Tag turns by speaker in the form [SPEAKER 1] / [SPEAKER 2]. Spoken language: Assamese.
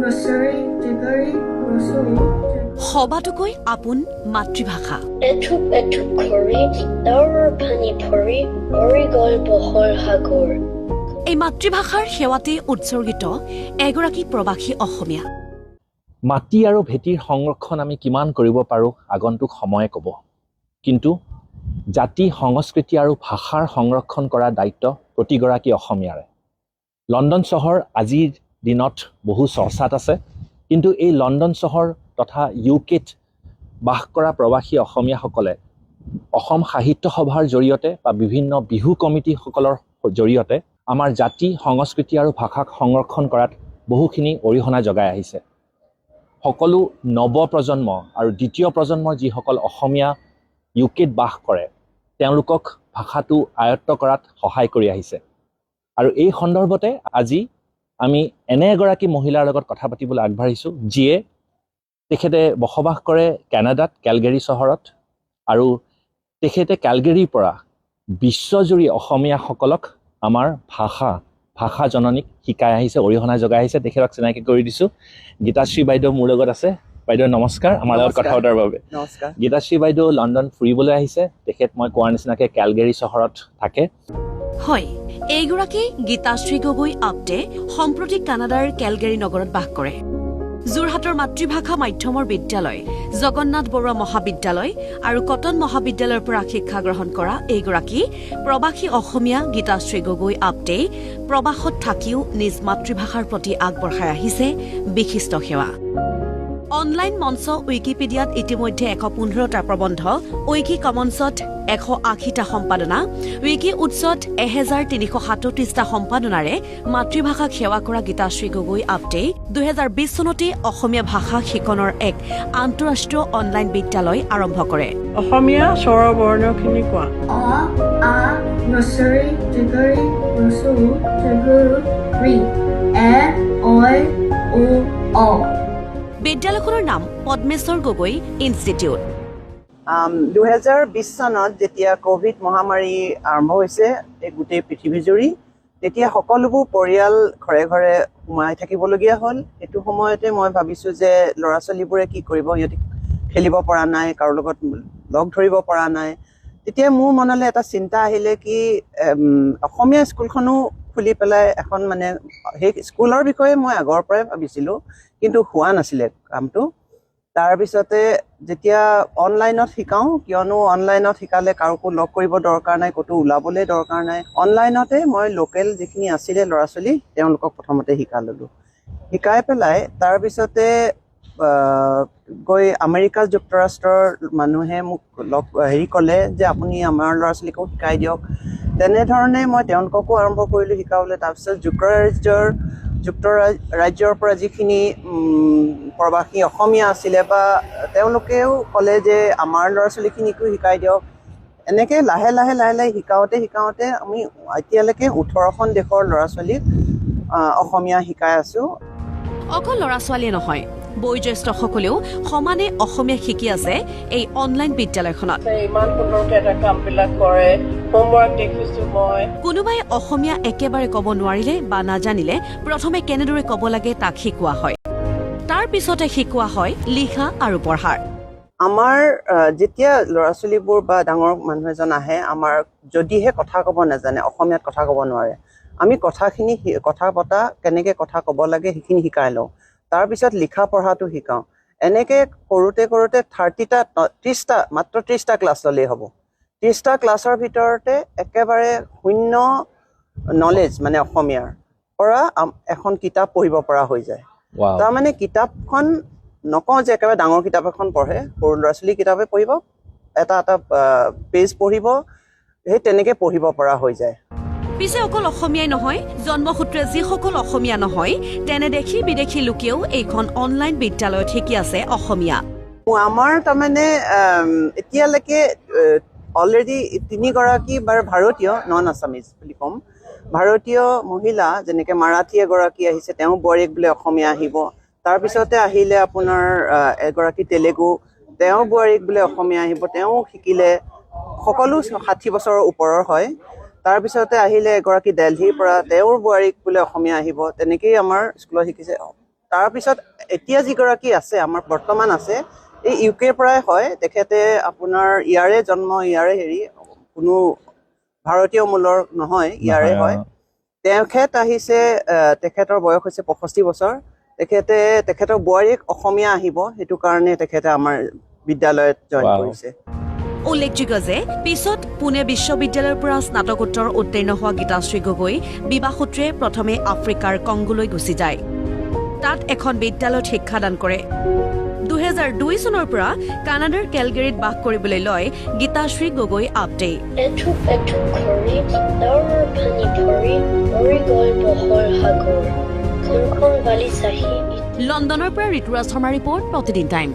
[SPEAKER 1] Rosary, Jigari, Rosary.
[SPEAKER 2] সবাতোকৈ আপোন মাতৃভাষা
[SPEAKER 3] এথুপ এথুপ খৰি ডাৱৰৰ পানী ভৰি ভৰি গল বহল সাগৰ।
[SPEAKER 2] এই মাতৃভাষাৰ সেৱাতে উৎসৰ্গিত এগৰাকী প্ৰবাসী অসমীয়া।
[SPEAKER 4] মাটি আৰু ভেটিৰ সংৰক্ষণ আমি কিমান কৰিব পাৰোঁ আগন্তুক সময়ে ক'ব, কিন্তু জাতি সংস্কৃতি আৰু ভাষাৰ সংৰক্ষণ কৰাৰ দায়িত্ব প্ৰতিগৰাকী অসমীয়াৰে। লণ্ডন চহৰ আজিৰ দিনত বহু চৰ্চাত আছে, কিন্তু এই লণ্ডন চহৰ তথা ইউকেত বাস কৰা প্ৰবাসী অসমীয়াসকলে অসম সাহিত্য সভাৰ জৰিয়তে বা বিভিন্ন বিহু কমিটিসকলৰ জৰিয়তে আমাৰ জাতি সংস্কৃতি আৰু ভাষাক সংৰক্ষণ কৰাত বহুখিনি অৰিহণা যোগাই আহিছে। সকলো নৱপ্ৰজন্ম আৰু দ্বিতীয় প্ৰজন্মৰ যিসকল অসমীয়া ইউকেত বাস কৰে তেওঁলোকক ভাষাটো আয়ত্ত কৰাত সহায় কৰি আহিছে। আৰু এই সন্দৰ্ভতে আজি আমি এনে এগৰাকী মহিলাৰ লগত কথা পাতিবলৈ আগবাঢ়িছোঁ, যিয়ে তেখেতে বসবাস কৰে কানাডাত কেলগেৰী চহৰত, আৰু তেখেতে কেলগেৰীৰ পৰা বিশ্বজুৰি অসমীয়াসকলক আমাৰ ভাষা জননীক শিকাই আহিছে, অৰিহণা যোগাই আহিছে। তেখেতক চিনাকি কৰি দিছোঁ। গীতাশ্ৰী বাইদেউ মোৰ লগত আছে। বাইদেউ নমস্কাৰ, আমাৰ লগত কথা পতাৰ বাবে।
[SPEAKER 5] নমস্কাৰ।
[SPEAKER 4] গীতাশ্ৰী বাইদেউ লণ্ডন ফুৰিবলৈ আহিছে। তেখেত মই কোৱাৰ নিচিনাকৈ কেলগেৰী চহৰত থাকে।
[SPEAKER 2] হয়, এইগৰাকী গীতাশ্ৰী গগৈ আপ্তে সম্প্ৰতি কানাডাৰ কেলগেৰী নগৰত বাস কৰে। যোৰহাটৰ মাতৃভাষা মাধ্যমৰ বিদ্যালয়, জগন্নাথ বৰুৱা মহাবিদ্যালয় আৰু কটন মহাবিদ্যালয়ৰ পৰা শিক্ষা গ্ৰহণ কৰা এইগৰাকী প্ৰবাসী অসমীয়া গীতাশ্ৰী গগৈ আপ্তে প্ৰবাসত থাকিও নিজ মাতৃভাষাৰ প্ৰতি আগবঢ়াই আহিছে বিশিষ্ট সেৱা। অনলাইন মঞ্চ উইকিপিডিয়াত ইতিমধ্যে 115টা প্ৰবন্ধ, উইকি কমন্সত 180টা সম্পাদনা, উইকি উৎসত 1337টা সম্পাদনাৰে মাতৃভাষাক সেৱা কৰা গীতাশ্ৰী গগৈ আপ্তে 2020 চনতে অসমীয়া ভাষা শিকনৰ এক আন্তঃৰাষ্ট্ৰীয় অনলাইন বিদ্যালয় আৰম্ভ কৰে।
[SPEAKER 5] অসমীয়া স্বৰ বৰ্ণখিনি কোৱা।
[SPEAKER 1] Rosary, Jigari, Rosary, Jigari. O.
[SPEAKER 2] বিদ্যালয়খনৰ নাম পদ্মেশ্বৰ গগৈ ইনষ্টিটিউট।
[SPEAKER 5] 2020 চনত যেতিয়া ক'ভিড মহামাৰী আৰম্ভ হৈছে এই গোটেই পৃথিৱীজুৰি, তেতিয়া সকলোবোৰ পৰিয়াল ঘৰে ঘৰে সোমাই থাকিবলগীয়া হ'ল। সেইটো সময়তে মই ভাবিছোঁ যে ল'ৰা ছোৱালীবোৰে কি কৰিব, সিহঁতে খেলিব পৰা নাই, কাৰো লগত লগ ধৰিব পৰা নাই। তেতিয়া মোৰ মনলৈ এটা চিন্তা আহিলে কি অসমীয়া স্কুলখনো খুলি পেলাই এখন মানে সেই স্কুলৰ বিষয়ে মই আগৰ পৰাই ভাবিছিলোঁ, কিন্তু হোৱা নাছিলে কামটো। তাৰপিছতে যেতিয়া অনলাইনত শিকাওঁ, কিয়নো অনলাইনত শিকালে কাৰোকো লগ কৰিব দৰকাৰ নাই, ক'তো ওলাবলৈ দৰকাৰ নাই। অনলাইনতে মই লোকেল যিখিনি আছিলে ল'ৰা ছোৱালী তেওঁলোকক প্ৰথমতে শিকাই ল'লোঁ। শিকাই পেলাই তাৰপিছতে গৈ আমেৰিকা যুক্তৰাষ্ট্ৰৰ মানুহে মোক ক'লে যে আপুনি আমাৰ ল'ৰা ছোৱালীকো শিকাই দিয়ক। তেনেধৰণে মই তেওঁলোককো আৰম্ভ কৰিলোঁ শিকাবলৈ। তাৰপিছত যুক্তৰাজ্যৰ পৰা যিখিনি প্ৰবাসী অসমীয়া আছিলে বা তেওঁলোকেও ক'লে যে আমাৰ ল'ৰা ছোৱালীখিনিকো শিকাই দিয়ক। এনেকৈ লাহে লাহে শিকাওঁতে আমি এতিয়ালৈকে 18খন দেশৰ ল'ৰা ছোৱালীক অসমীয়া শিকাই আছোঁ।
[SPEAKER 2] অকল ল'ৰা ছোৱালীয়ে নহয়, বয়োজ্যেষ্ঠসকলেও সমানে অসমীয়া শিকি আছে এই অনলাইন বিদ্যালয়খনত।
[SPEAKER 5] ইমান সুন্দৰকৈ এটা কামবিলাক কৰে, হোমৱৰ্ক দেখিছোঁ মই।
[SPEAKER 2] কোনোবাই অসমীয়া একেবাৰে ক'ব নোৱাৰিলে বা নাজানিলে প্ৰথমে কেনেদৰে ক'ব লাগে তাক শিকোৱা হয়। তাৰ পিছতে শিকোৱা হয় লিখা আৰু পঢ়াৰ।
[SPEAKER 5] আমাৰ যেতিয়া ল'ৰা ছোৱালীবোৰ বা ডাঙৰ মানুহ এজন আহে, আমাৰ যদিহে কথা ক'ব নাজানে, অসমীয়াত কথা ক'ব নোৱাৰে, আমি কথা পতা কেনেকৈ কথা ক'ব লাগে সেইখিনি শিকাই লওঁ। তাৰপিছত লিখা পঢ়াটো শিকাওঁ। এনেকৈ কৰোঁতে 30টা মাত্ৰ 30টা ক্লাছ ল'লেই হ'ব। 30টা ক্লাছৰ ভিতৰতে একেবাৰে শূন্য নলেজ মানে অসমীয়াৰ পৰা এখন কিতাপ পঢ়িব পৰা হৈ যায়। তাৰমানে কিতাপখন নকওঁ যে একেবাৰে ডাঙৰ কিতাপ এখন পঢ়ে, সৰু ল'ৰা ছোৱালী কিতাপে পঢ়িব, এটা পেজ পঢ়িব, সেই তেনেকৈ পঢ়িব পৰা হৈ যায়।
[SPEAKER 2] পিছে অকল অসমীয়াই নহয়, জন্মসূত্ৰে যিসকল অসমীয়া নহয় তেনে দেশী বিদেশী লোকেও এইখন অনলাইন বিদ্যালয়ত শিকি আছে অসমীয়া।
[SPEAKER 5] আমাৰ তাৰমানে এতিয়ালৈকে অলৰেডি 3গৰাকী ভাৰতীয়, নন আছামিজ বুলি ক'ম, ভাৰতীয় মহিলা, যেনেকৈ মাৰাঠী এগৰাকী আহিছে, তেওঁ বোৱাৰীয়েক বোলে অসমীয়া আহিব। তাৰপিছতে আহিলে আপোনাৰ এগৰাকী তেলেগু, তেওঁৰ বোৱাৰীয়েক বোলে অসমীয়া আহিব, তেওঁ শিকিলে। সকলো 60 বছৰৰ ওপৰৰ হয়। তাৰপিছতে আহিলে এগৰাকী দিল্লীৰ পৰা তেওঁৰ বোৱাৰীক বোলে অসমীয়া আহিব, তেনেকেই আমাৰ স্কুলত শিকিছে। তাৰপিছত এতিয়া যিগৰাকী আছে আমাৰ বৰ্তমান আছে এই ইউকেৰ পৰাই হয়, তেখেতে আপোনাৰ ইয়াৰে জন্ম, ইয়াৰে কোনো ভাৰতীয় মূলৰ নহয়, ইয়াৰে হয়। তেখেত আহিছে, তেখেতৰ বয়স হৈছে 65 বছৰ। তেখেতৰ বোৱাৰীক অসমীয়া আহিব, সেইটো কাৰণে তেখেতে আমাৰ বিদ্যালয়ত জইন কৰিছে।
[SPEAKER 2] উল্লেখযোগ্য যে পিছত পুনে বিশ্ববিদ্যালয়ৰ পৰা স্নাতকোত্তৰ উত্তীৰ্ণ হোৱা গীতাশ্ৰী গগৈ বিবাহসূত্ৰে প্ৰথমে আফ্ৰিকাৰ কংগোলৈ গুচি যায়। তাত এখন বিদ্যালয়ত শিক্ষাদান কৰে। 2002 চনৰ পৰা কানাডাৰ কেলগেৰীত বাস কৰিবলৈ লয় গীতাশ্ৰী গগৈ আপটে।
[SPEAKER 3] এঠুক এঠুক খৰি ডাৱৰৰ পানী ভৰি ভৰি গ'ল বহল সাগৰ ঘৰখন বালি চাহি
[SPEAKER 2] লণ্ডনৰ পৰা ঋতুৰাজ শৰ্মা ৰিপৰ্ট, প্ৰতিদিন টাইম।